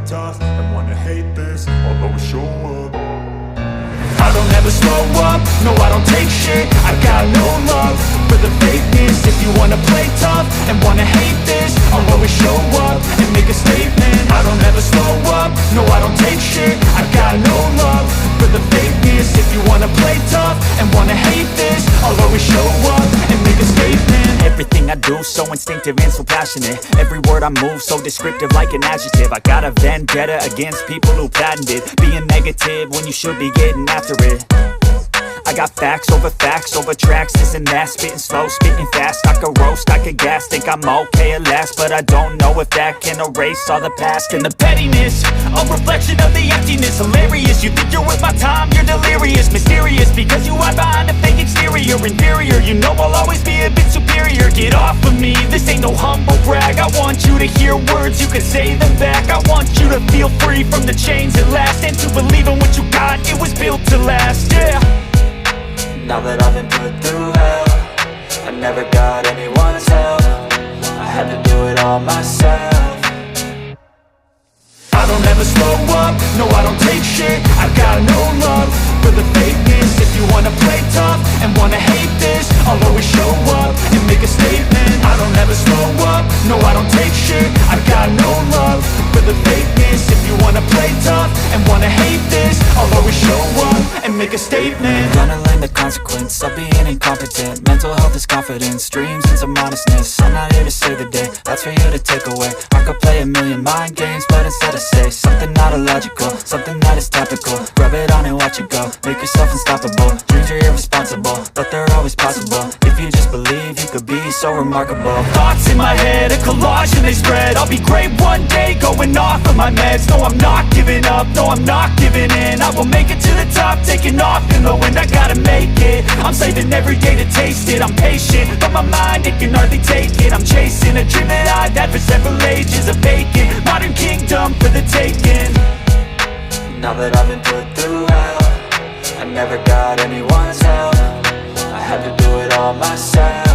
tough and wanna hate this, I'll always show up. I don't ever slow up, no I don't take shit. I got no love for the fakeness. If you wanna play tough and wanna hate this, I'll always show up and make a statement. I don't ever slow up, no I don't take shit. I got no love for the fakeness. If you wanna play tough and wanna hate this, I'll always show up and make a statement. Everything I do so instinctive and so passionate. Every word I move so descriptive like an adjective. I got a vendetta against people who patented being negative when you should be getting after it. I got facts over tracks, this and that. Spitting slow, spitting fast. I could roast, I could gas. Think I'm okay at last, but I don't know if that can erase all the past. And the pettiness, a reflection of the emptiness. Hilarious, you think you're worth my time, you're delirious. Mysterious, because you hide behind a fake exterior. Inferior, you know I'll always be a bit superior. Get off of me, this ain't no humble brag. I want you to hear words, you can say them back. I want you to feel free from the chains at last, and to believe in what you got, it was built to last, yeah. Now that I've been put through hell, I never got anyone's help. I had to do it all myself. I don't ever slow up, no I don't take shit. I got no love for the fakeness. If you wanna play tough and wanna hate this, I'll always show up and make a statement. I don't ever slow up, no I don't take shit. I got no love for the fakeness. If you wanna play tough and wanna hate this, I'll always show up and make a statement. Gonna learn the consequence of being incompetent. Mental health is confidence, dreams into modestness. I'm not here to save the day, that's for you to take away. I could play a million mind games, but instead I say something not illogical, something that is topical. Rub it on and watch it go, make yourself unstoppable. Dreams are irresponsible, but they're always possible. If you just believe, you could be so remarkable. Thoughts in my head, a collage and they spread. I'll be great one day, going off of my meds. No, I'm not giving up, no, I'm not giving in. I will make it to the top, taking off in the wind. I gotta make it, I'm saving every day to taste it. I'm patient, but my mind, it can hardly take it. I'm chasing a dream that I've had for several ages. A vacant, modern kingdom for the taking. Now that I've been put through hell, I never got anyone's help. I had to do it all myself.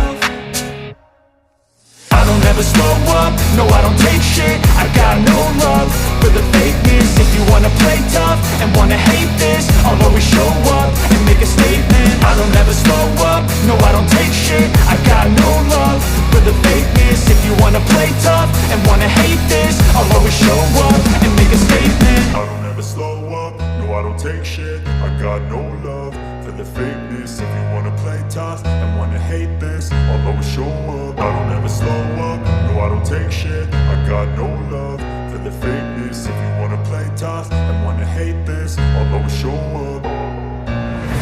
I don't ever slow up, no I don't take shit. I got no love for the fakeness. If you wanna play tough and wanna hate this, I'll always show up and make a statement. I don't ever slow up, no I don't take shit. I got no love for the fakeness. If you wanna play tough and wanna hate this, I'll always show up and make a statement. I don't ever slow up, no I don't take shit. I got no love for the fakeness. If you wanna play tough and wanna hate this, I'll always show up. I don't ever slow up, no I don't take shit. I got no love for the fakeness. If you wanna play tough and wanna hate this, I'll always show up.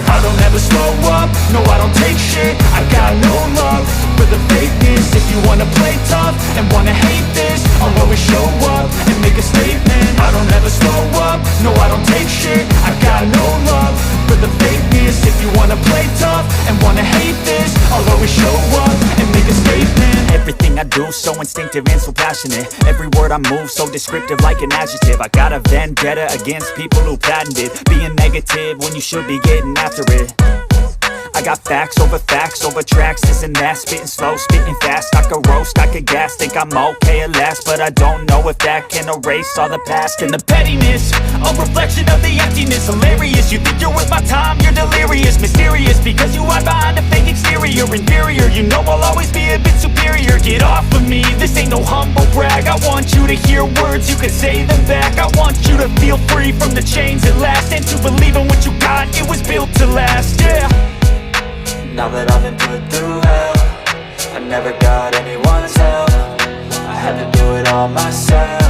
I don't ever slow up, no I don't take shit. I got no love for the fakeness. If you wanna play tough and wanna hate this, I'll always show up and make a statement. I don't ever slow up, no I don't take shit. I got no love for the fakeness. If you wanna play tough and wanna hate this, I'll always show up and make a statement. Everything I do so instinctive and so passionate. Every word I move so descriptive like an adjective. I got a vendetta against people who patented being negative when you should be getting after it. I got facts over tracks, this and that. Spitting slow, spitting fast. I could roast, I could gas. Think I'm okay at last, but I don't know if that can erase all the past. And the pettiness, a reflection of the emptiness. Hilarious, you think you're worth my time, you're delirious. Mysterious, because you hide behind a fake exterior. Inferior, you know I'll always be a bit superior. Get off of me, this ain't no humble brag. I want you to hear words, you can say them back. I want you to feel free from the chains at last, and to believe in what you got, it was built to last, yeah. Now that I've been put through hell, I never got anyone's help. I had to do it all myself.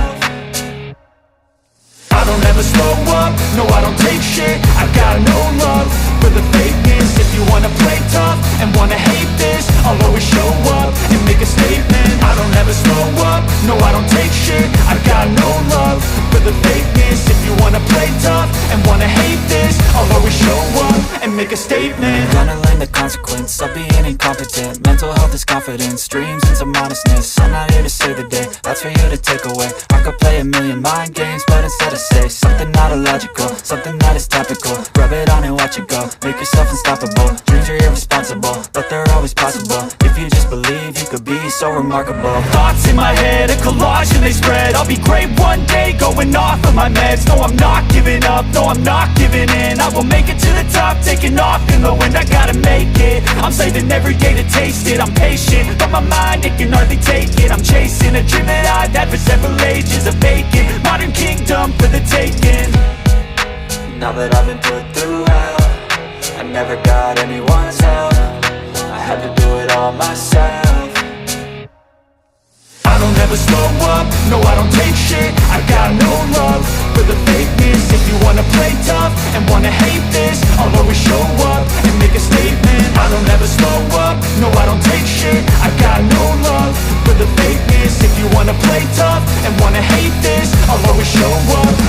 I don't ever slow up, no I don't take shit. I got no love for the fakeness. If you wanna play tough and wanna hate this, I'll always show up and make a statement. I don't ever slow up, no I don't take shit. I got no love for the fakeness. If you wanna play tough and wanna hate this, I'll always show up and make a statement. Gonna learn the consequence of being incompetent. Mental health health is confidence, dreams and some honestness. I'm not here to save the day, that's for you to take away. I could play a million mind games, but instead I say something not illogical, something that is topical. Rub it on and watch it go, make yourself unstoppable. Dreams are irresponsible, but they're always possible. If you just believe, you could be so remarkable. Thoughts in my head, a collage and they spread. I'll be great one day, going off of my meds. No, I'm not giving up, no, I'm not giving in. I will make it to the top, taking off in the wind. I gotta make it, I'm saving every day to taste it. I'm patient, but my mind, it can hardly take it. I'm chasing a dream that I've had for several ages. A vacant, modern kingdom for the taking. Now that I've been put through hell, I never got anyone's help. I had to do it all myself. I don't ever slow up, no I don't take shit. I got no love for the fakeness. If you wanna play tough and wanna hate this, I'll always show up and make a statement. I don't ever slow up, no I don't take shit. I got no love for the fakeness. If you wanna play tough and wanna hate this, I'll always show up